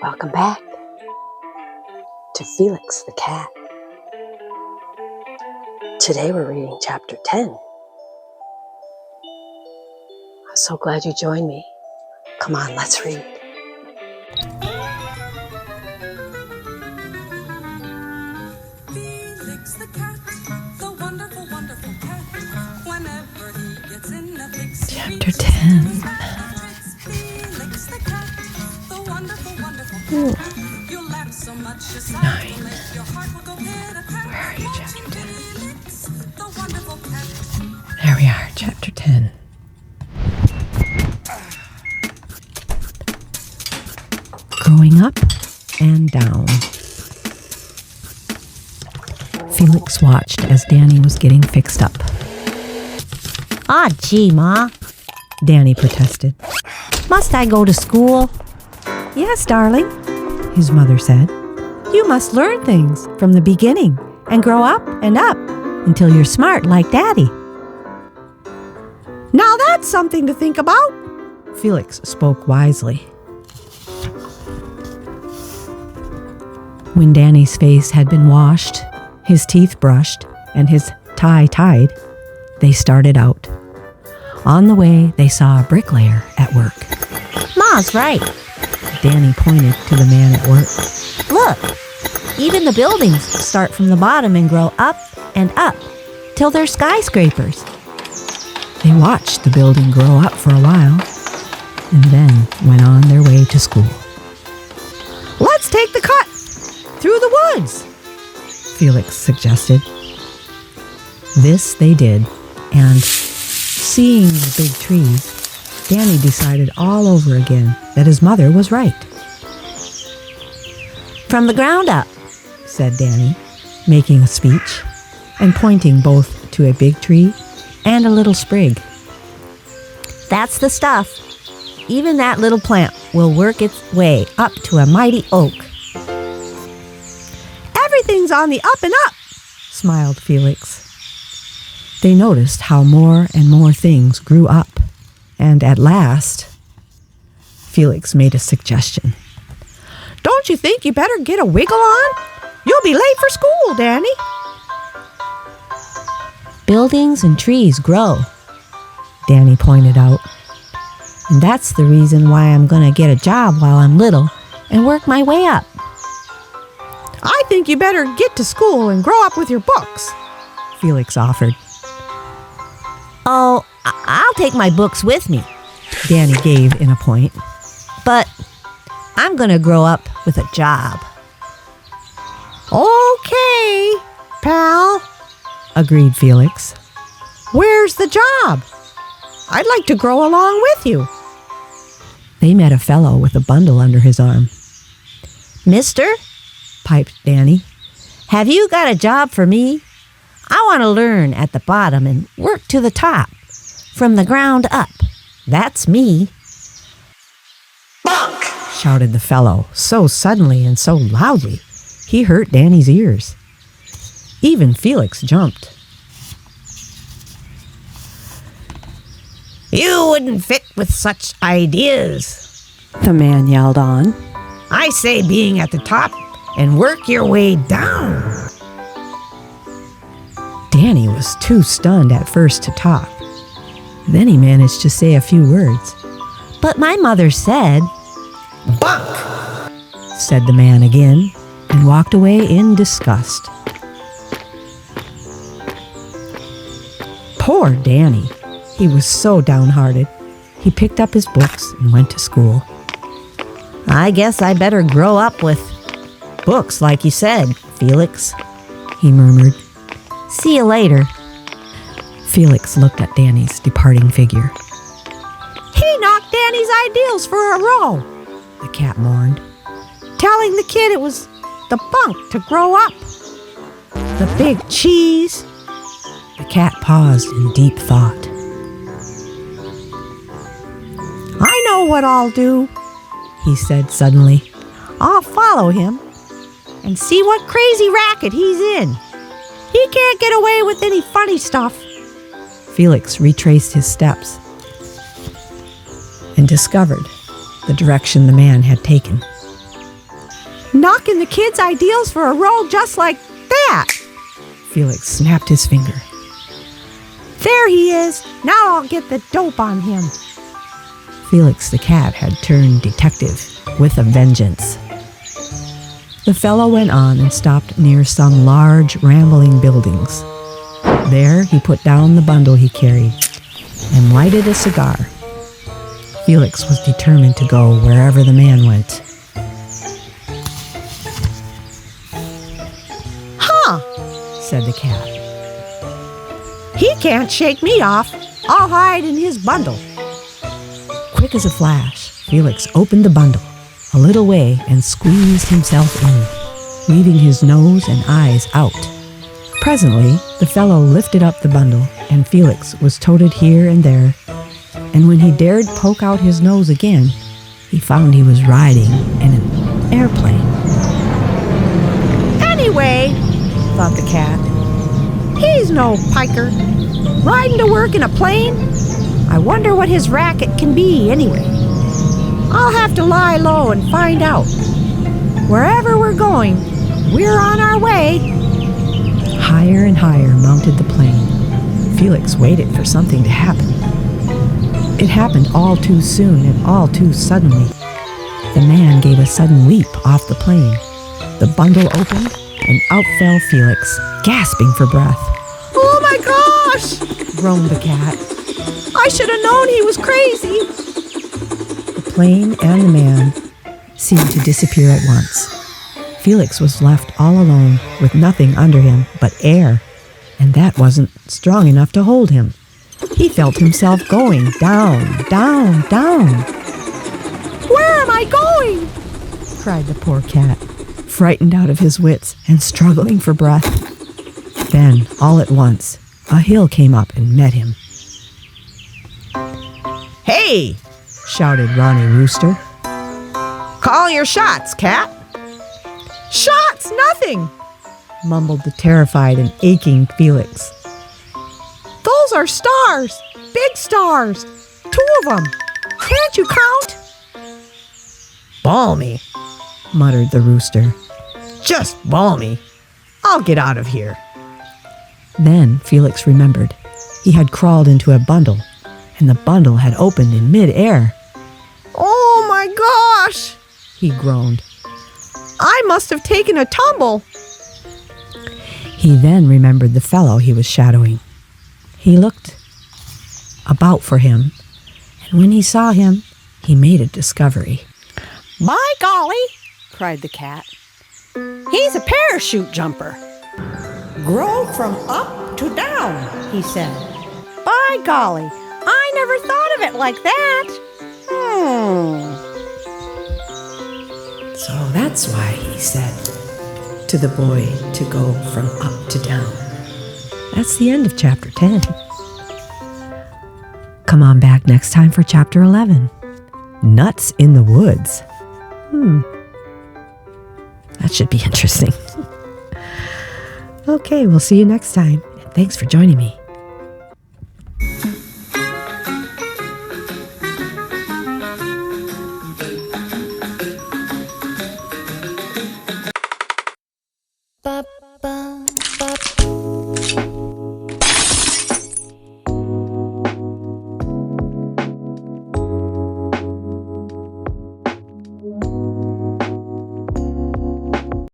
Welcome back to Felix the Cat. Today we're reading chapter 10. I'm so glad you joined me. Come on, let's read. Felix the cat, the wonderful, wonderful cat. Whenever he gets in a fix, Chapter 10. Felix the cat, the wonderful, wonderful cat. You'll laugh so much your sides will make your heart will go pit-a-pat. Where are you, chapter 10? Felix, the wonderful cat. There we are, chapter 10. Growing up and down. Felix watched as Danny was getting fixed up. Aw, gee, Ma. Danny protested. Must I go to school? Yes, darling, his mother said. You must learn things from the beginning and grow up and up until you're smart like Daddy. Now that's something to think about, Felix spoke wisely. When Danny's face had been washed, his teeth brushed, and his tie tied, they started out. On the way, they saw a bricklayer at work. Ma's right. Danny pointed to the man at work. Look, even the buildings start from the bottom and grow up and up till they're skyscrapers. They watched the building grow up for a while and then went on their way to school. Let's take the cut through the woods, Felix suggested. This they did, and seeing the big trees, Danny decided all over again that his mother was right. From the ground up, said Danny, making a speech and pointing both to a big tree and a little sprig. That's the stuff. Even that little plant will work its way up to a mighty oak. Everything's on the up and up, smiled Felix. They noticed how more and more things grew up, and at last, Felix made a suggestion. Don't you think you better get a wiggle on? You'll be late for school, Danny. Buildings and trees grow, Danny pointed out. And that's the reason why I'm going to get a job while I'm little and work my way up. I think you better get to school and grow up with your books, Felix offered. Oh, I'll take my books with me, Danny gave in a point. but I'm going to grow up with a job. Okay, pal, agreed Felix. Where's the job? I'd like to grow along with you. They met a fellow with a bundle under his arm. Mister, Piped Danny. have you got a job for me? I want to learn at the bottom and work to the top, from the ground up. That's me. Bonk! Shouted the fellow, so suddenly and so loudly, he hurt Danny's ears. Even Felix jumped. You wouldn't fit with such ideas, The man yelled on. I say being at the top and work your way down. Danny was too stunned at first to talk. Then he managed to say a few words. But my mother said, Bunk! Said the man again, and walked away in disgust. Poor Danny. He was so downhearted. He picked up his books and went to school. I guess I better grow up with books like you said, Felix. He murmured. See you later. Felix looked at Danny's departing figure. He knocked Danny's ideals for a row, the cat mourned, telling the kid it was the bunk to grow up. The big cheese. The cat paused in deep thought. I know what I'll do, he said suddenly. I'll follow him and see what crazy racket he's in. He can't get away with any funny stuff. Felix retraced his steps and discovered the direction the man had taken. Knocking the kids' ideals for a roll just like that. Felix snapped his finger. There he is. Now I'll get the dope on him. Felix the cat had turned detective with a vengeance. The fellow went on and stopped near some large, rambling buildings. There he put down the bundle he carried and lighted a cigar. Felix was determined to go wherever the man went. Huh, said the cat. he can't shake me off. I'll hide in his bundle. Quick as a flash, Felix opened the bundle a little way and squeezed himself in, leaving his nose and eyes out. Presently, the fellow lifted up the bundle, and Felix was toted here and there, and when he dared poke out his nose again, he found he was riding in an airplane. Anyway, thought the cat, he's no piker. Riding to work in a plane? I wonder what his racket can be anyway. I'll have to lie low and find out. Wherever we're going, we're on our way. Higher and higher mounted the plane. Felix waited for something to happen. It happened all too soon and all too suddenly. The man gave a sudden leap off the plane. The bundle opened, and out fell Felix, gasping for breath. Oh my gosh! Groaned the cat. I should have known he was crazy. The plane and the man seemed to disappear at once. Felix was left all alone with nothing under him but air, and that wasn't strong enough to hold him. He felt himself going down, down, down. Where am I going? Cried the poor cat, frightened out of his wits and struggling for breath. Then, all at once, a hill came up and met him. Hey, Shouted Ronnie Rooster. call your shots, cat. Shots, nothing. Mumbled the terrified and aching Felix. Those are stars, big stars, 2 of them. Can't you count? Balmy. Muttered the rooster. Just balmy. I'll get out of here. Then Felix remembered. He had crawled into a bundle, and the bundle had opened in mid-air. Oh my gosh! He groaned. I must have taken a tumble. He then remembered the fellow he was shadowing. He looked about for him, and when he saw him, he made a discovery. By golly, cried the cat. He's a parachute jumper. Grow from up to down, he said. By golly, I never thought of it like that. So that's why he said to the boy to go from up to down. That's the end of chapter 10. Come on back next time for chapter 11. Nuts in the woods. That should be interesting. Okay, we'll see you next time. And thanks for joining me.